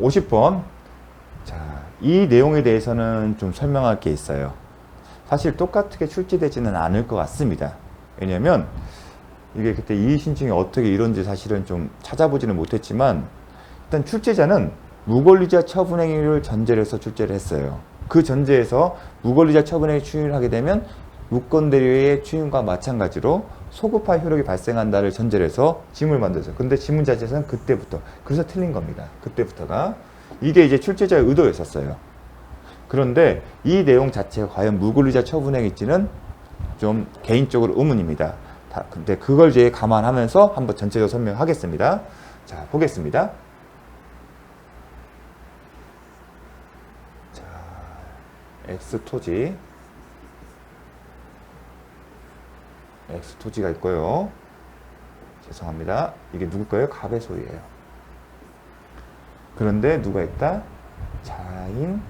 50번. 자, 이 내용에 대해서는 좀 설명할 게 있어요. 사실 똑같게 출제되지는 않을 것 같습니다. 왜냐면 이게 그때 이의신청이 어떻게 이런지 사실은 좀 찾아보지는 못했지만 일단 출제자는 무권리자 처분행위를 전제로 해서 출제를 했어요. 그 전제에서 무권리자 처분행위 추인을 하게 되면 무권대리의 추인과 마찬가지로 소급화 효력이 발생한다를 전제로 해서 지문을 만들었어요. 근데 지문 자체에서는 그때부터, 그래서 틀린 겁니다. 그때부터가. 이게 이제 출제자의 의도였었어요. 그런데 이 내용 자체가 과연 무권리자 처분행위인지는 좀 개인적으로 의문입니다. 근데 그걸 이제 감안하면서 한번 전체적으로 설명하겠습니다. 자, 보겠습니다. 자, X토지. X토지가 있고요. 죄송합니다. 이게 누구 거예요? 갑의 소유예요. 그런데 누가 있다? 자인,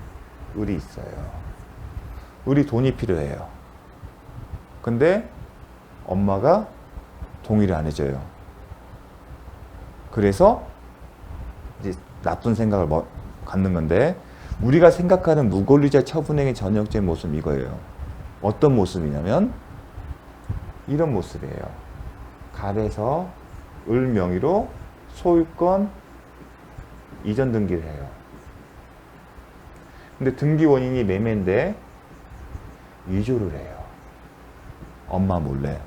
을이 있어요. 을이 돈이 필요해요. 근데 엄마가 동의를 안 해줘요. 그래서 이제 나쁜 생각을 갖는 건데, 우리가 생각하는 무권리자 처분행위 전형적인 모습이 이거예요. 어떤 모습이냐면 이런 모습이에요. 갑에서 을 명의로 소유권 이전 등기를 해요. 근데 등기 원인이 매매인데 위조를 해요. 엄마 몰래.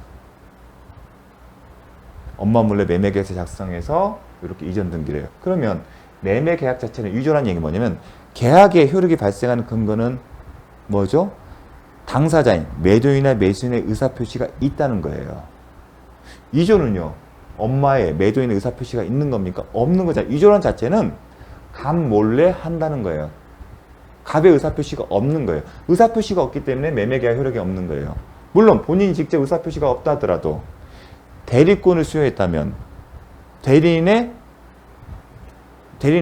엄마 몰래 매매 계약서 작성해서 이렇게 이전 등기를 해요. 그러면 매매 계약 자체는 위조라는 얘기는 뭐냐면 계약의 효력이 발생하는 근거는 뭐죠? 당사자인 매도인이나 매수인의 의사표시가 있다는 거예요. 위조는요, 엄마의 매도인의 의사표시가 있는 겁니까? 없는 거잖아요. 위조란 자체는 갑 몰래 한다는 거예요. 갑의 의사표시가 없는 거예요. 의사표시가 없기 때문에 매매계약 효력이 없는 거예요. 물론 본인이 직접 의사표시가 없다 하더라도 대리권을 수여했다면 대리인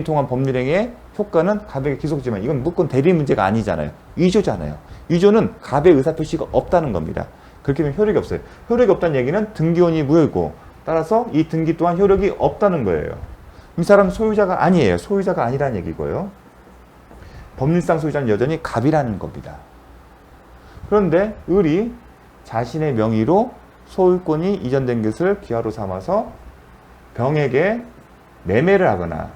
통한 법률행위의 효과는 갑에게 기속지만 이건 무조건 대리 문제가 아니잖아요. 위조잖아요. 위조는 갑의 의사표시가 없다는 겁니다. 그렇게 되면 효력이 없어요. 효력이 없다는 얘기는 등기원이 무효이고 따라서 이 등기 또한 효력이 없다는 거예요. 이 사람은 소유자가 아니에요. 소유자가 아니라는 얘기고요. 법률상 소유자는 여전히 갑이라는 겁니다. 그런데 을이 자신의 명의로 소유권이 이전된 것을 기하로 삼아서 병에게 매매를 하거나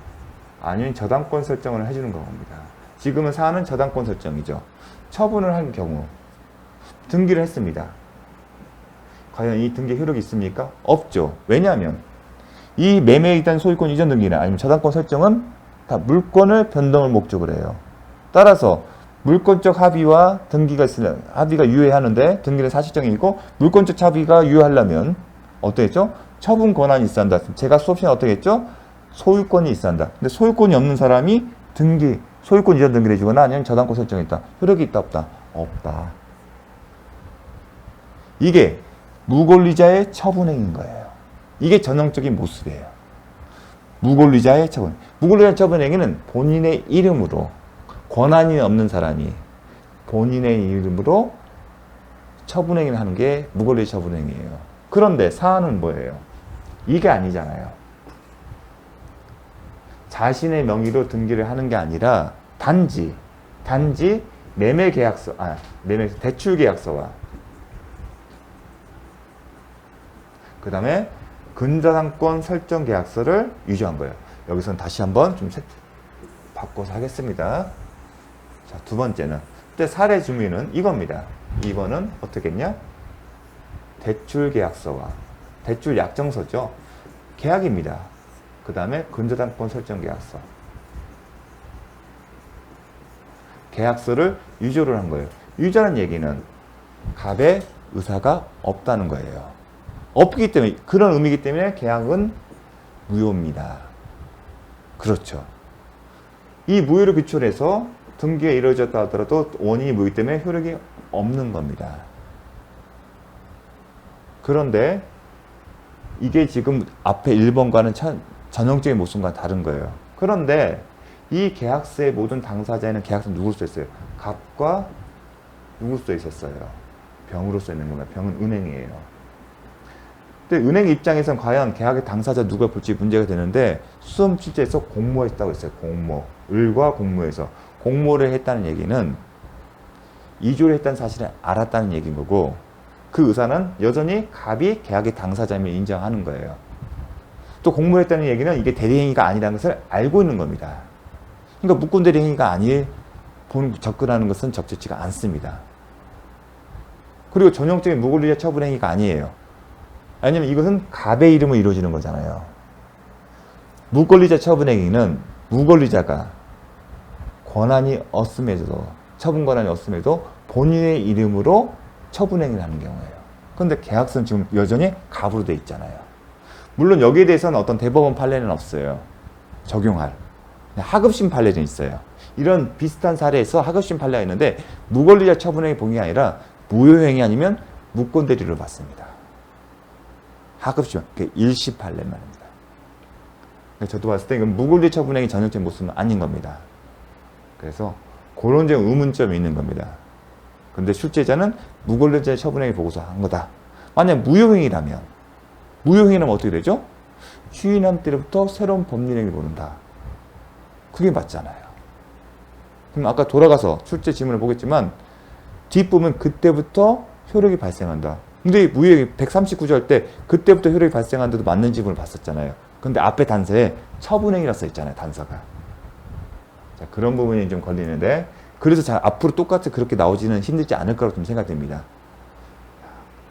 아니면 저당권 설정을 해주는 겁니다. 지금은 사안은 저당권 설정이죠. 처분을 한 경우 등기를 했습니다. 과연 이 등기 효력이 있습니까? 없죠. 왜냐하면 이 매매에 있다는 소유권 이전 등기나 아니면 저당권 설정은 다 물권을 변동을 목적으로 해요. 따라서 물권적 합의와 등기가 있으면 합의가 유효하는데 등기는 사실적인 있고 물권적 합의가 유효하려면 어떻게 했죠? 처분 권한이 있어야 한다. 제가 수업 시간에 어떻게 했죠? 소유권이 있어야 한다. 근데 소유권이 없는 사람이 등기, 소유권 이전 등기를 해주거나 아니면 저당권 설정했다. 효력이 있다 없다? 없다. 이게 무권리자의 처분행위인 거예요. 이게 전형적인 모습이에요. 무권리자의 처분. 무권리자의 처분행위는 본인의 이름으로 권한이 없는 사람이 본인의 이름으로 처분행위를 하는 게 무권리자 처분행위예요. 그런데 사안은 뭐예요? 이게 아니잖아요. 자신의 명의로 등기를 하는 게 아니라 단지 매매계약서, 대출계약서와 그 다음에 근저당권 설정 계약서를 위조한 거예요. 여기서는 다시 한번 좀 바꿔서 하겠습니다. 자, 두 번째는 그때 사례 주민은 이겁니다. 2번은 어떻게 했냐? 대출계약서와 대출약정서죠. 계약입니다. 그 다음에 근저당권 설정 계약서. 계약서를 위조를 한 거예요. 위조라는 얘기는 갑의 의사가 없다는 거예요. 없기 때문에, 그런 의미이기 때문에 계약은 무효입니다. 그렇죠. 이 무효를 기초해서 등기가 이루어졌다 하더라도 원인이 무효이기 때문에 효력이 없는 겁니다. 그런데 이게 지금 앞에 1번과는 전형적인 모습과 다른 거예요. 그런데 이 계약서의 모든 당사자에는 계약서 누구로 써 있어요? 갑과 누구 써 있었어요? 병으로 써 있는 겁니다. 병은 은행이에요. 근데 은행 입장에서는 과연 계약의 당사자 누가 볼지 문제가 되는데 수험 취재에서 공모했다고 했어요. 공모. 을과 공모해서. 공모를 했다는 얘기는 이조를 했다는 사실을 알았다는 얘기인 거고 그 의사는 여전히 갑이 계약의 당사자임을 인정하는 거예요. 또 공모를 했다는 얘기는 이게 대리행위가 아니라는 것을 알고 있는 겁니다. 그러니까 무권 대리행위가 아닐 접근하는 것은 적절치가 않습니다. 그리고 전형적인 무권리자 처분행위가 아니에요. 왜냐면 이것은 갑의 이름으로 이루어지는 거잖아요. 무권리자 처분행위는 무권리자가 권한이 없음에도 처분 권한이 없음에도 본인의 이름으로 처분행위를 하는 경우예요. 그런데 계약서는 지금 여전히 갑으로 돼 있잖아요. 물론 여기에 대해서는 어떤 대법원 판례는 없어요. 적용할. 하급심 판례는 있어요. 이런 비슷한 사례에서 하급심 판례가 있는데 무권리자 처분행위 본이 아니라 무효행위 아니면 무권대리를 받습니다. 하급심, 일시 판례 말입니다. 저도 봤을 때 이건 무권리 처분행위 전형적인 모습은 아닌 겁니다. 그래서 그런 점 의문점이 있는 겁니다. 근데 출제자는 무권리자 처분행위 보고서 한 거다. 만약 무효행위라면 무효행위라면 어떻게 되죠? 추인한 때부터 새로운 법률행위를 모른다. 그게 맞잖아요. 그럼 아까 돌아가서 출제 지문을 보겠지만 뒷부분 그때부터 효력이 발생한다. 근데 무효행위 139조 할 때 그때부터 효력이 발생한데도 맞는 지문을 봤었잖아요. 근데 앞에 단서에 처분행위라 써 있잖아요. 단서가. 자, 그런 부분이 좀 걸리는데 그래서 앞으로 똑같이 그렇게 나오지는 힘들지 않을 거라고 좀 생각됩니다.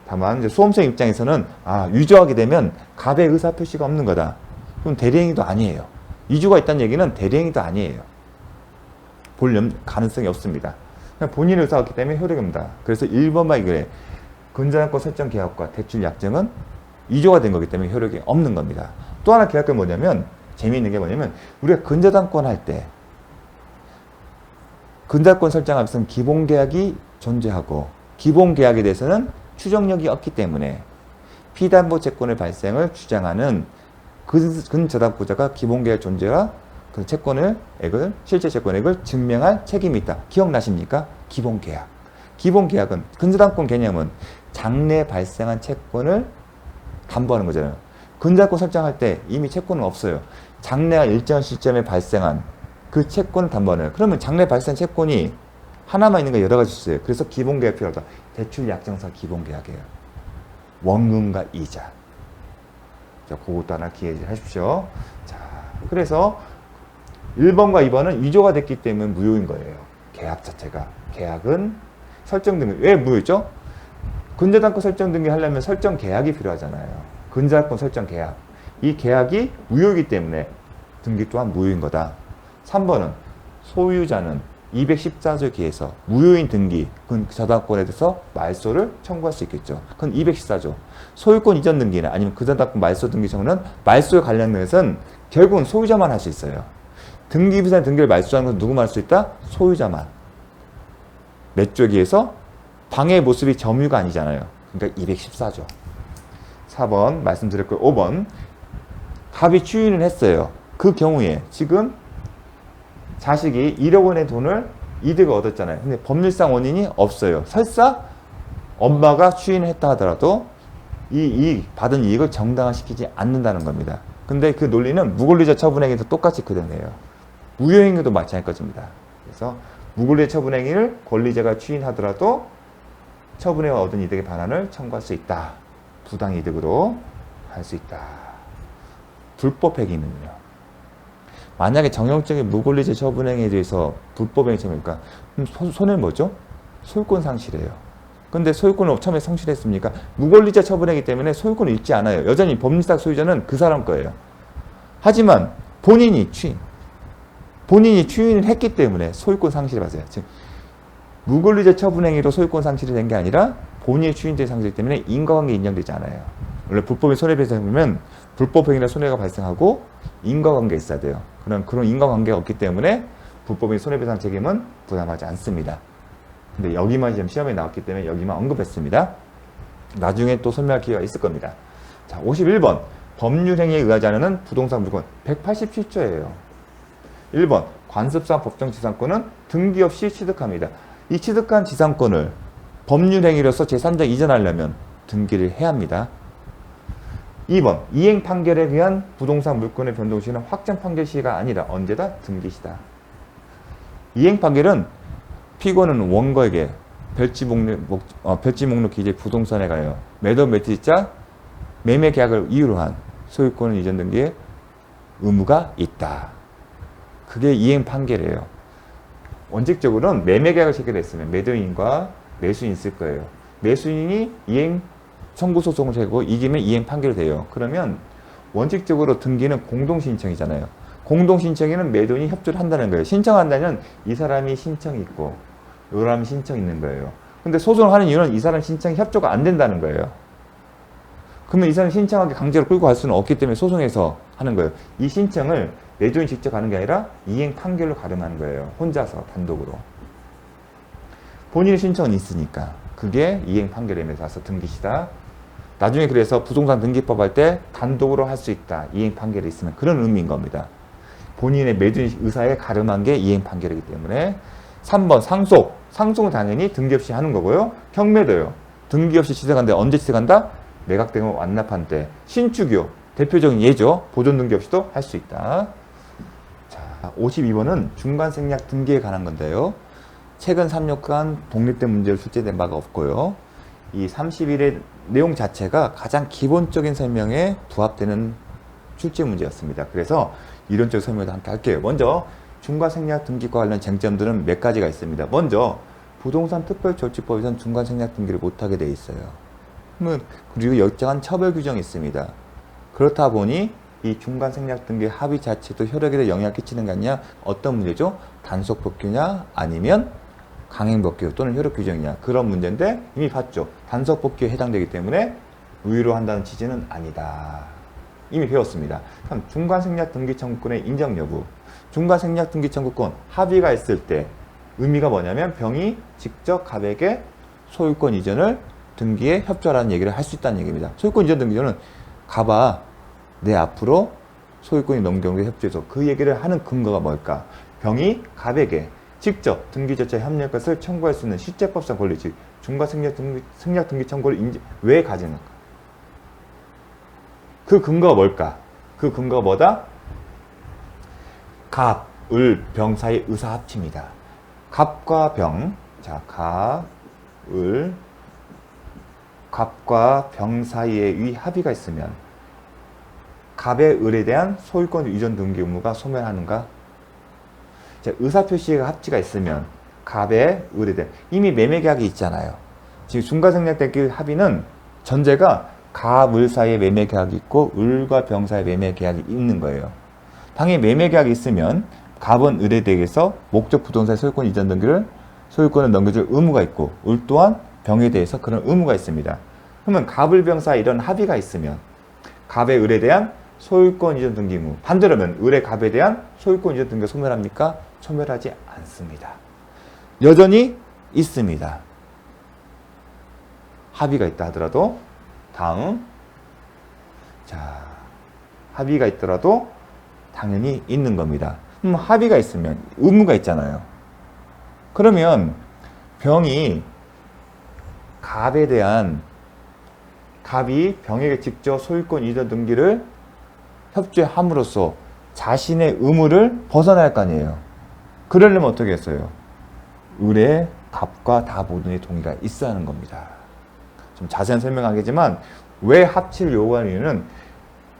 다만 이제 수험생 입장에서는 위조하게 되면 갑의 의사 표시가 없는 거다. 그럼 대리행위도 아니에요. 위조가 있다는 얘기는 대리행위도 아니에요. 볼 가능성이 없습니다. 그냥 본인의 의사가 없기 때문에 효력이 없다. 그래서 1번만 이거래. 근저당권 설정 계약과 대출 약정은 위조가 된 거기 때문에 효력이 없는 겁니다. 또 하나 계약은 뭐냐면 재미있는 게 뭐냐면 우리가 근저당권 할 때 근저당권 설정하면서 기본계약이 존재하고 기본계약에 대해서는 추정력이 없기 때문에 피담보 채권의 발생을 주장하는 근저당권자가 기본계약 존재와 그 채권액을 실제 채권액을 증명할 책임이 있다. 기억나십니까? 기본계약. 기본계약은 근저당권 개념은 장래 발생한 채권을 담보하는 거잖아요. 근저당권 설정할 때 이미 채권은 없어요. 장래가 일정 시점에 발생한 그 채권을 담보하는. 그러면 장래 발생 채권이 하나만 있는 거 여러 가지 있어요. 그래서 기본계약 필요하다. 대출 약정사 기본계약이에요. 원금과 이자. 자, 그것도 하나 기억하십시오. 자, 그래서 1번과 2번은 위조가 됐기 때문에 무효인 거예요. 계약 자체가. 계약은 설정 등기. 왜 무효죠? 근저당권 설정 등기 하려면 설정 계약이 필요하잖아요. 근저당권 설정 계약. 이 계약이 무효이기 때문에 등기 또한 무효인 거다. 3번은 소유자는 214조에 기해서 무효인 등기, 저당권에 대해서 말소를 청구할 수 있겠죠. 그건 214조. 소유권 이전 등기나 아니면 저당권 말소 등기 청구는 말소에 관련해서는 결국은 소유자만 할 수 있어요. 등기 비상 등기를 말소하는 것은 누구만 할 수 있다? 소유자만. 몇 조에 기해서 방해 모습이 점유가 아니잖아요. 그러니까 214조. 4번 말씀드렸고요. 5번 갑이 추인을 했어요. 그 경우에 지금 자식이 1억 원의 돈을 이득을 얻었잖아요. 근데 법률상 원인이 없어요. 설사 엄마가 추인을 했다 하더라도 이 받은 이익을 정당화시키지 않는다는 겁니다. 근데 그 논리는 무권리자 처분행위도 똑같이 그대로예요. 무효행위도 마찬가지입니다. 그래서 무권리자 처분행위를 권리자가 추인하더라도 처분에 얻은 이득의 반환을 청구할 수 있다. 부당이득으로 할 수 있다. 불법행위는요. 만약에 정형적인 무권리자 처분행위에 대해서 불법행위 처분이니까 손해는 뭐죠? 소유권 상실이에요. 근데 소유권을 처음에 상실했습니까? 무권리자 처분행위 때문에 소유권을 잃지 않아요. 여전히 법률상 소유자는 그 사람 거예요. 하지만 본인이 추인을 했기 때문에 소유권 상실을 받아요. 즉 무권리자 처분행위로 소유권 상실이 된 게 아니라 본인의 추인된 상실 때문에 인과관계 인정되지 않아요. 원래 불법인 손해배상이면 불법행위나 손해가 발생하고 인과관계가 있어야 돼요. 그런 인과관계가 없기 때문에 불법인 손해배상 책임은 부담하지 않습니다. 근데 여기만 지금 시험에 나왔기 때문에 여기만 언급했습니다. 나중에 또 설명할 기회가 있을 겁니다. 자, 51번. 법률행위에 의하지 않은 부동산 물권 187조예요. 1번. 관습상 법정지상권은 등기 없이 취득합니다. 이 취득한 지상권을 법률행위로서 제3자 이전하려면 등기를 해야 합니다. 2번 이행 판결에 의한 부동산 물권의 변동 시는 확정 판결 시가 아니라 언제다? 등기 시다. 이행 판결은 피고는 원고에게 별지 목록 기재 부동산에 가요 매도 매수자 매매 계약을 이유로 한 소유권 이전 등기의 의무가 있다. 그게 이행 판결이에요. 원칙적으로는 매매 계약을 체결했으면 매도인과 매수인이 있을 거예요. 매수인이 이행 청구 소송을 제고 이기면 이행 판결이 돼요. 그러면 원칙적으로 등기는 공동신청이잖아요. 공동신청에는 매도인이 협조를 한다는 거예요. 신청한다면 이 사람이 신청이 있고 이 사람이 신청이 있는 거예요. 근데 소송을 하는 이유는 이 사람 신청이 협조가 안 된다는 거예요. 그러면 이 사람이 신청하게 강제로 끌고 갈 수는 없기 때문에 소송에서 하는 거예요. 이 신청을 매도인이 직접 하는 게 아니라 이행 판결로 가름하는 거예요. 혼자서 단독으로. 본인의 신청은 있으니까 그게 이행 판결에 따라서 등기시다. 나중에 그래서 부동산 등기법 할 때 단독으로 할 수 있다. 이행 판결이 있으면 그런 의미인 겁니다. 본인의 매도인 의사에 가름한 게 이행 판결이기 때문에 3번 상속. 상속은 당연히 등기 없이 하는 거고요. 경매도요. 등기 없이 취득한데 언제 취득한다? 매각된 거 완납한 때. 신축이요. 대표적인 예죠. 보존 등기 없이도 할 수 있다. 자, 52번은 중간생략 등기에 관한 건데요. 최근 3년간 독립된 문제로 출제된 바가 없고요. 이 31의 내용 자체가 가장 기본적인 설명에 부합되는 출제 문제였습니다. 그래서 이론적 설명도 함께 할게요. 먼저 중간생략 등기과 관련 쟁점들은 몇 가지가 있습니다. 먼저 부동산 특별조치법에서는 중간생략 등기를 못하게 되어 있어요. 그리고 일정한 처벌 규정이 있습니다. 그렇다 보니 이 중간생략 등기 합의 자체도 효력에 영향을 끼치는 게 아니냐. 어떤 문제죠? 단속 복귀냐 아니면 강행 복귀 또는 효력 규정이냐. 그런 문제인데 이미 봤죠. 단속 복귀에 해당되기 때문에 우위로 한다는 취지는 아니다. 이미 배웠습니다. 그럼 중간생략 등기 청구권의 인정 여부. 중간생략 등기 청구권 합의가 있을 때 의미가 뭐냐면 병이 직접 갑에게 소유권 이전을 등기에 협조하라는 얘기를 할 수 있다는 얘기입니다. 소유권 이전 등기는 갑아 내 앞으로 소유권이 넘겨오는 게 협조해서 그 얘기를 하는 근거가 뭘까? 병이 갑에게 직접 등기 절차에 협력할 것을 청구할 수 있는 실제법상 권리, 즉 중간생략 등기 청구를 왜 가지는가? 그 근거가 뭘까? 그 근거가 뭐다? 갑, 을, 병 사이 의사 합치입니다. 갑과 병, 자, 갑과 병 사이에 합의가 있으면 갑의 을에 대한 소유권 이전 등기 의무가 소멸하는가? 자, 의사표시가 합치가 있으면 갑의 을에 대한 이미 매매계약이 있잖아요. 지금 중간생략 등기 합의는 전제가 갑, 을 사이에 매매계약이 있고 을과 병 사이에 매매계약이 있는 거예요. 당연히 매매계약이 있으면 갑은 을에 대해서 목적 부동산의 소유권 이전 등기를 소유권을 넘겨줄 의무가 있고 을 또한 병에 대해서 그런 의무가 있습니다. 그러면 갑, 을, 병 사이 이런 합의가 있으면 갑의 을에 대한 소유권 이전 등기 의무, 반대로면 을의 갑에 대한 소유권 이전 등기가 소멸합니까? 소멸하지 않습니다. 여전히 있습니다. 합의가 있다 하더라도 다음, 자, 합의가 있더라도 당연히 있는 겁니다. 합의가 있으면 의무가 있잖아요. 그러면 병이 갑이 병에게 직접 소유권 이전 등기를 협조함으로써 자신의 의무를 벗어날 거 아니에요. 그러려면 어떻게 했어요? 을의 갑과 다 모든의 동의가 있어야 하는 겁니다. 좀 자세한 설명하겠지만 왜 합치를 요구하는 이유는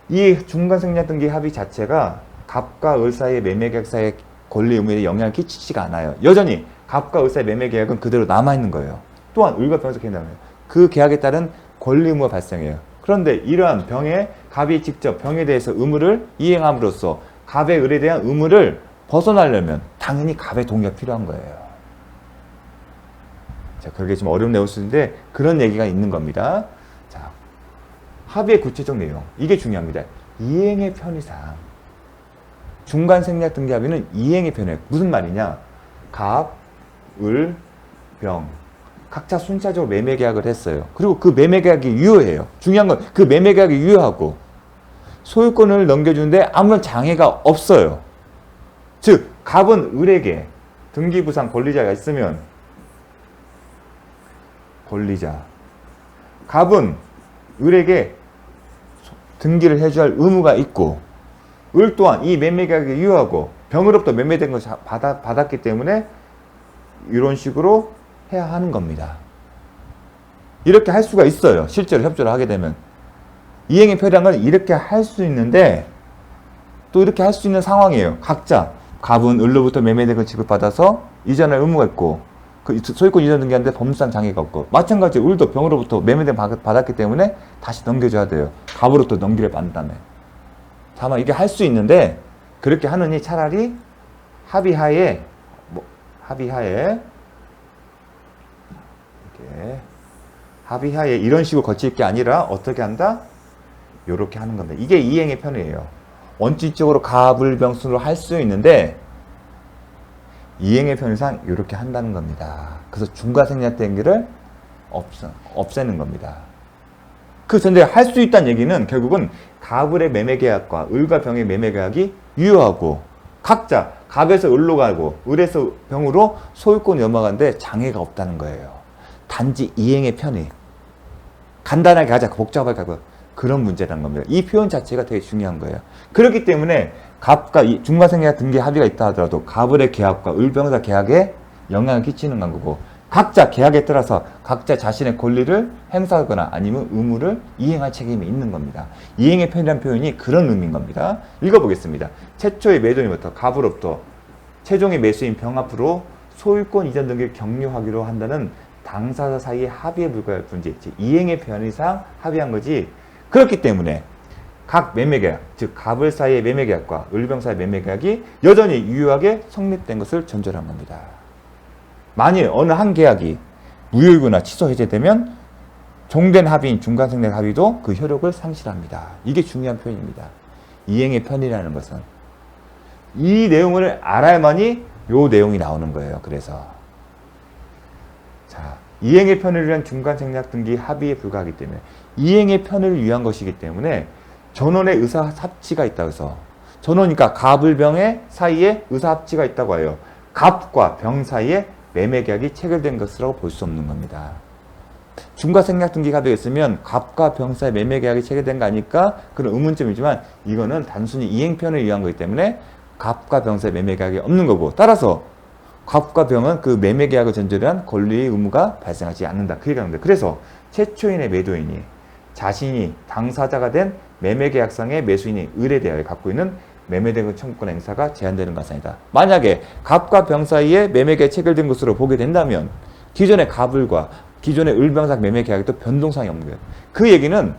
이 중간생략 등기 합의 자체가 갑과 을 사이의 매매계약 사이의 권리 의무에 영향을 끼치지가 않아요. 여전히 갑과 을 사이의 매매계약은 그대로 남아있는 거예요. 또한 을과 병에서 계약하는 거예요. 그 계약에 따른 권리 의무가 발생해요. 그런데 이러한 갑이 직접 병에 대해서 의무를 이행함으로써 갑의 을에 대한 의무를 벗어나려면 당연히 갑의 동의가 필요한 거예요. 자, 그게 좀 어려운 내용인데 그런 얘기가 있는 겁니다. 자, 합의의 구체적 내용. 이게 중요합니다. 이행의 편의상. 중간생략 등기 합의는 이행의 편이에요. 무슨 말이냐? 갑, 을, 병. 각자 순차적으로 매매계약을 했어요. 그리고 그 매매계약이 유효해요. 중요한 건 그 매매계약이 유효하고 소유권을 넘겨주는데 아무런 장애가 없어요. 즉, 갑은 을에게 등기부상 권리자가 있으면 권리자. 갑은 을에게 등기를 해줘야 할 의무가 있고, 을 또한 이 매매계약에 유효하고 병으로부터 매매된 것을 받았기 때문에 이런 식으로 해야 하는 겁니다. 이렇게 할 수가 있어요. 실제로 협조를 하게 되면. 이행의 편이란 건 이렇게 할 수 있는데 또 이렇게 할 수 있는 상황이에요. 각자 갑은 을로부터 매매된 걸 지급받아서 이전할 의무가 있고 그 소유권 이전 등기하는데 법률상 장애가 없고, 마찬가지로 을도 병으로부터 매매된 받았기 때문에 다시 넘겨줘야 돼요. 갑으로부터 넘기를 받는 다음에. 다만 이게 할 수 있는데 그렇게 하느니 차라리 합의하에 이렇게 합의하에 이런 식으로 거칠 게 아니라 어떻게 한다? 요렇게 하는 겁니다. 이게 이행의 편이에요. 원칙적으로 갑을병순으로 할 수 있는데 이행의 편의상 이렇게 한다는 겁니다. 그래서 중과생략등기를 없애는 겁니다. 그 전에 할 수 있다는 얘기는 결국은 갑을의 매매계약과 을과 병의 매매계약이 유효하고 각자 갑에서 을로 가고 을에서 병으로 소유권이 넘어가는데 장애가 없다는 거예요. 단지 이행의 편의. 간단하게 하자, 복잡하게 하고 그런 문제라는 겁니다. 이 표현 자체가 되게 중요한 거예요. 그렇기 때문에 갑과 중과생계약 등기 합의가 있다 하더라도 갑을의 계약과 을병사 계약에 영향을 끼치는 거고, 각자 계약에 따라서 각자 자신의 권리를 행사하거나 아니면 의무를 이행할 책임이 있는 겁니다. 이행의 편이라는 표현이 그런 의미인 겁니다. 읽어보겠습니다. 최초의 매도인부터 갑으로부터 최종의 매수인 병 앞으로 소유권 이전 등기를 격려하기로 한다는 당사자 사이의 합의에 불과할 뿐이지, 이행의 편의상 합의한 거지. 그렇기 때문에 각 매매계약, 즉 갑을 사이의 매매계약과 을병 사이의 매매계약이 여전히 유효하게 성립된 것을 전제한 겁니다. 만일 어느 한 계약이 무효이거나 취소 해제되면 종된 합의인 중간생략 합의도 그 효력을 상실합니다. 이게 중요한 표현입니다. 이행의 편이라는 것은 이 내용을 알아야만이 요 내용이 나오는 거예요. 그래서 자, 이행의 편을 위한 중간생략 등기 합의에 불과하기 때문에 이행의 편을 위한 것이기 때문에 전원의 의사 합치가 있다고 해서 전원이니까 갑을병의 사이에 의사 합치가 있다고 해요. 갑과 병 사이에 매매계약이 체결된 것이라고 볼 수 없는 겁니다. 중과생략 등기 합의가 있으면 갑과 병 사이 매매계약이 체결된 거 아닐까? 그런 의문점이지만 이거는 단순히 이행편을 위한 거기 때문에 갑과 병 사이 매매계약이 없는 거고, 따라서 갑과 병은 그 매매계약을 전제로 한 권리의 의무가 발생하지 않는다. 그 얘기가 합니다. 그래서 최초인의 매도인이 자신이 당사자가 된 매매계약상의 매수인이 을에 대하여 갖고 있는 매매대금 청구권 행사가 제한되는 것은 아니다. 만약에 갑과 병 사이에 매매계약이 체결된 것으로 보게 된다면 기존의 갑을과 기존의 을병사 매매계약이 또 변동사항이 없는 거예요. 그 얘기는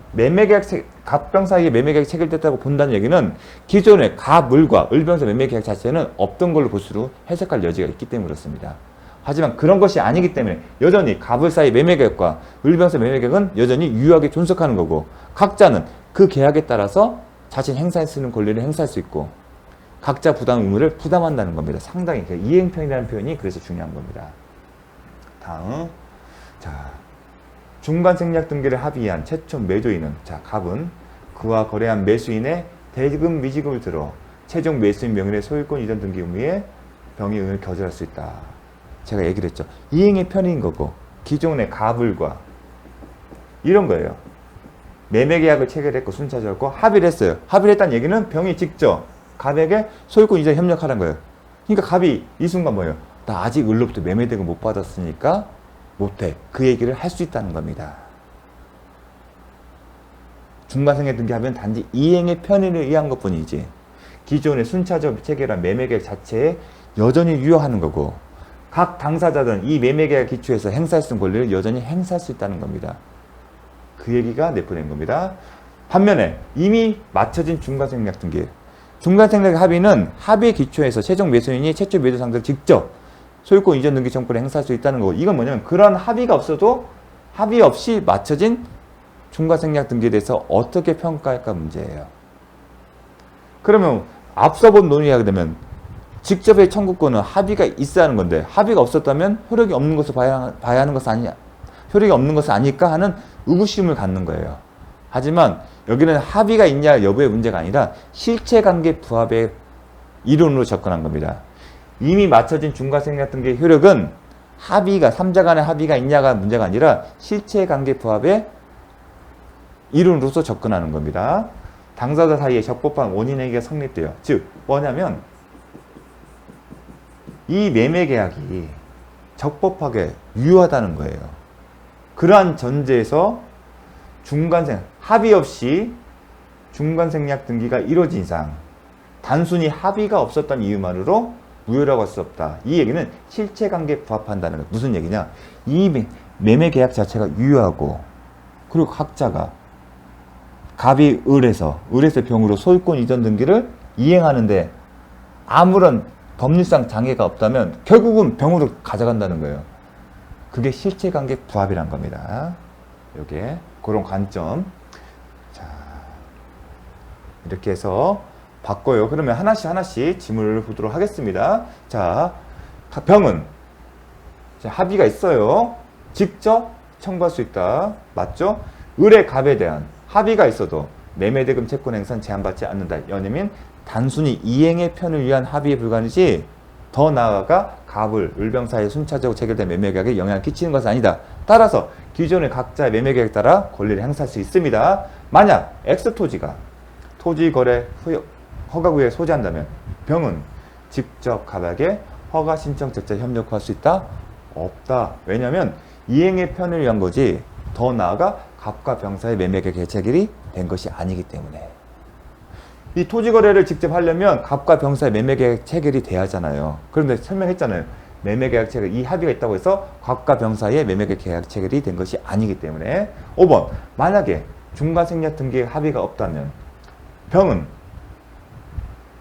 갑병 사이에 매매계약이 체결됐다고 본다는 얘기는 기존의 갑을과 을병사 매매계약 자체는 없던 걸로 볼 수로 해석할 여지가 있기 때문에 그렇습니다. 하지만 그런 것이 아니기 때문에 여전히 갑을 사이 매매계약과 을병사 매매계약은 여전히 유효하게 존속하는 거고, 각자는 그 계약에 따라서 자신 행사할 수 있는 권리를 행사할 수 있고 각자 부담 의무를 부담한다는 겁니다. 상당히 이행편이라는 표현이 그래서 중요한 겁니다. 다음, 자, 중간생략 등기를 합의한 최초 매도인은, 자, 갑은 그와 거래한 매수인의 대금 미지급을 들어 최종 매수인 명의의 소유권 이전 등기 의무에 병이 응을 거절할 수 있다. 제가 얘기를 했죠. 이행의 편인 거고 기존의 갑을과 이런 거예요. 매매계약을 체결했고 순차적으로 합의를 했어요. 합의를 했다는 얘기는 병이 직접 갑에게 소유권 이전 협력하라는 거예요. 그러니까 갑이 이 순간 뭐예요? 나 아직 을로부터 매매대금 못 받았으니까 못해. 그 얘기를 할 수 있다는 겁니다. 중간생략 등기하면 단지 이행의 편의를 위한 것뿐이지 기존의 순차적 체결한 매매계약 자체에 여전히 유효하는 거고, 각 당사자들은 이 매매계약 기초에서 행사할 수 있는 권리를 여전히 행사할 수 있다는 겁니다. 그 얘기가 내포된 겁니다. 반면에 이미 맞춰진 중간생략 등기, 중간생략 합의는 합의 기초에서 최종 매수인이 최초 매도 상대로 직접 소유권 이전 등기 청구를 행사할 수 있다는 거고, 이건 뭐냐면 그런 합의가 없어도 합의 없이 맞춰진 중간생략 등기에 대해서 어떻게 평가할까 문제예요. 그러면 앞서 본 논의하게 되면 직접의 청구권은 합의가 있어야 하는 건데 합의가 없었다면 효력이 없는 것을 봐야 하는 것은 아니냐, 효력이 없는 것은 아닐까 하는 의구심을 갖는 거예요. 하지만 여기는 합의가 있냐 여부의 문제가 아니라 실체관계 부합의 이론으로 접근한 겁니다. 이미 맞춰진 중간생략 등기의 효력은 합의가 3자 간의 합의가 있냐가 문제가 아니라 실체관계 부합의 이론으로서 접근하는 겁니다. 당사자 사이에 적법한 원인행위가 성립돼요. 즉 뭐냐면 이 매매 계약이 적법하게 유효하다는 거예요. 그러한 전제에서 중간생 합의 없이 중간생략 등기가 이루어진 이상 단순히 합의가 없었던 이유만으로 무효라고 할 수 없다. 이 얘기는 실체관계에 부합한다는 거예요. 무슨 얘기냐? 이 매매 계약 자체가 유효하고 그리고 각자가 갑이 을에서 병으로 소유권 이전 등기를 이행하는데 아무런 법률상 장애가 없다면 결국은 병으로 가져간다는 거예요. 그게 실체관계 부합이란 겁니다. 요게 그런 관점. 자, 이렇게 해서 바꿔요. 그러면 하나씩 질문을 보도록 하겠습니다. 자, 병은 합의가 있어요. 직접 청구할 수 있다. 맞죠? 을의 갑에 대한 합의가 있어도 매매대금 채권 행사는 제한받지 않는다. 왜냐면 단순히 이행의 편을 위한 합의에 불과하지 더 나아가 갑을 을병 사이에 순차적으로 체결된 매매계약에 영향을 끼치는 것은 아니다. 따라서 기존의 각자의 매매계약에 따라 권리를 행사할 수 있습니다. 만약 X토지가 토지거래 허가구역에 소지한다면 병은 직접 갑에게 허가 신청 절차 협력할 수 있다? 없다. 왜냐하면 이행의 편을 위한 거지 더 나아가 갑과 병 사이의 매매계약 체결이 된 것이 아니기 때문에 이 토지거래를 직접 하려면 갑과 병 사이의 매매계약 체결이 돼야 하잖아요. 그런데 설명했잖아요. 매매계약 체결, 이 합의가 있다고 해서 갑과 병 사이의 매매계약 체결이 된 것이 아니기 때문에 5번 만약에 중간생략 등기의 합의가 없다면 병은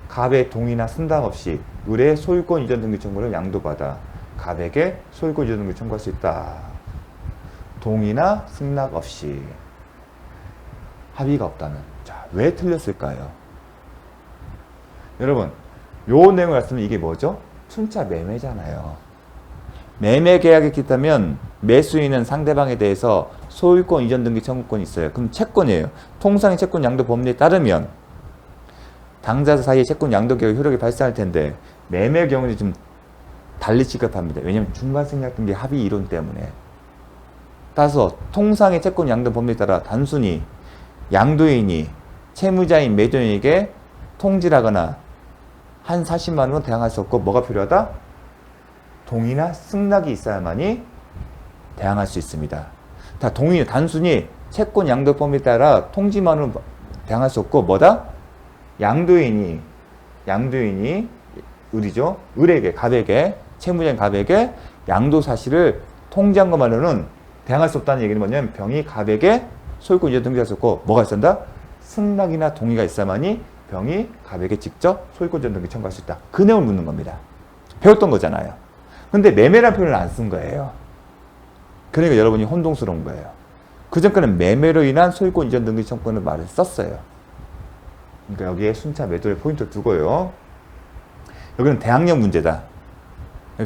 갑의 동의나 승낙 없이 을의 소유권 이전 등기 청구를 양도받아 갑에게 소유권 이전 등기 청구할 수 있다. 동의나 승낙 없이 합의가 없다면 자, 왜 틀렸을까요? 여러분 요 내용을 봤으면 이게 뭐죠? 순차 매매잖아요. 매매 계약이 있다면 매수인은 상대방에 대해서 소유권 이전 등기 청구권이 있어요. 그럼 채권이에요. 통상의 채권 양도 법리에 따르면 당사자 사이에 채권 양도 계약 효력이 발생할 텐데 매매의 경우는 좀 달리 취급합니다. 왜냐하면 중간생략 등기 합의 이론 때문에. 따라서 통상의 채권 양도 법리에 따라 단순히 양도인이 채무자인 매도인에게 통지하거나 한 40만 원은 대항할 수 없고 뭐가 필요하다? 동의나 승낙이 있어야만이 대항할 수 있습니다. 다 동의, 단순히 채권 양도법에 따라 통지만은 대항할 수 없고 뭐다? 양도인이 을이죠. 을에게, 갑에게, 채무자인 갑에게 양도 사실을 통지한 것만으로는 대항할 수 없다는 얘기는 뭐냐면 병이 갑에게 소유권 이전 등기할 수 없고 뭐가 있어야 한다? 승낙이나 동의가 있어야만이 병이 갑에게 직접 소유권 이전 등기 청구할 수 있다. 그 내용을 묻는 겁니다. 배웠던 거잖아요. 근데 매매라는 표현을 안 쓴 거예요. 그러니까 여러분이 혼동스러운 거예요. 그전까지는 매매로 인한 소유권 이전 등기 청구권을 말을 썼어요. 그러니까 여기에 순차 매도의 포인트를 두고요. 여기는 대항력 문제다.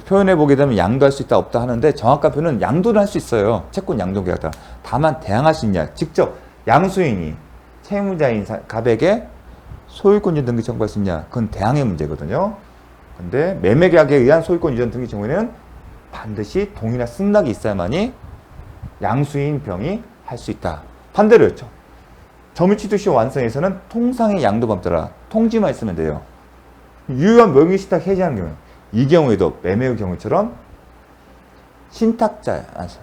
표현해 보게 되면 양도할 수 있다 없다 하는데 정확한 표현은 양도를 할 수 있어요. 채권 양도 계약다. 다만 대항할 수 있냐. 직접 양수인이 채무자인 갑에게 소유권 이전 등기 청구할 수 있냐. 그건 대항의 문제거든요. 근데 매매 계약에 의한 소유권 이전 등기 청구에는 반드시 동의나 승낙이 있어야만이 양수인 병이 할 수 있다. 반대로였죠. 점유취득시효 완성에서는 통상의 양도법 따라 통지만 있으면 돼요. 유효한 명의신탁 해지하는 경우 이 경우에도 매매의 경우처럼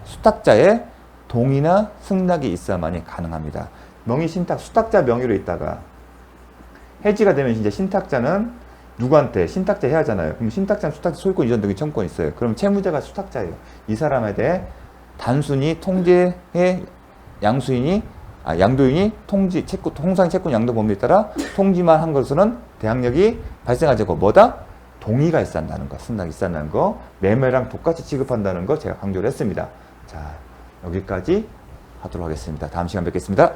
수탁자의 동의나 승낙이 있어야만이 가능합니다. 명의신탁 수탁자 명의로 있다가 해지가 되면 이제 신탁자는 누구한테 신탁자 해야 하잖아요. 그럼 신탁자는 수탁자 소유권 이전 등기 청구권이 있어요. 그럼 채무자가 수탁자예요. 이 사람에 대해 단순히 통지의 양도인이 통상 채권 양도 법리에 따라 통지만 한 것으로는 대항력이 발생하지 않고 뭐다? 동의가 있어야 한다는 거, 승낙이 있어야 한다는 거, 매매랑 똑같이 취급한다는 거 제가 강조를 했습니다. 자, 여기까지 하도록 하겠습니다. 다음 시간 뵙겠습니다.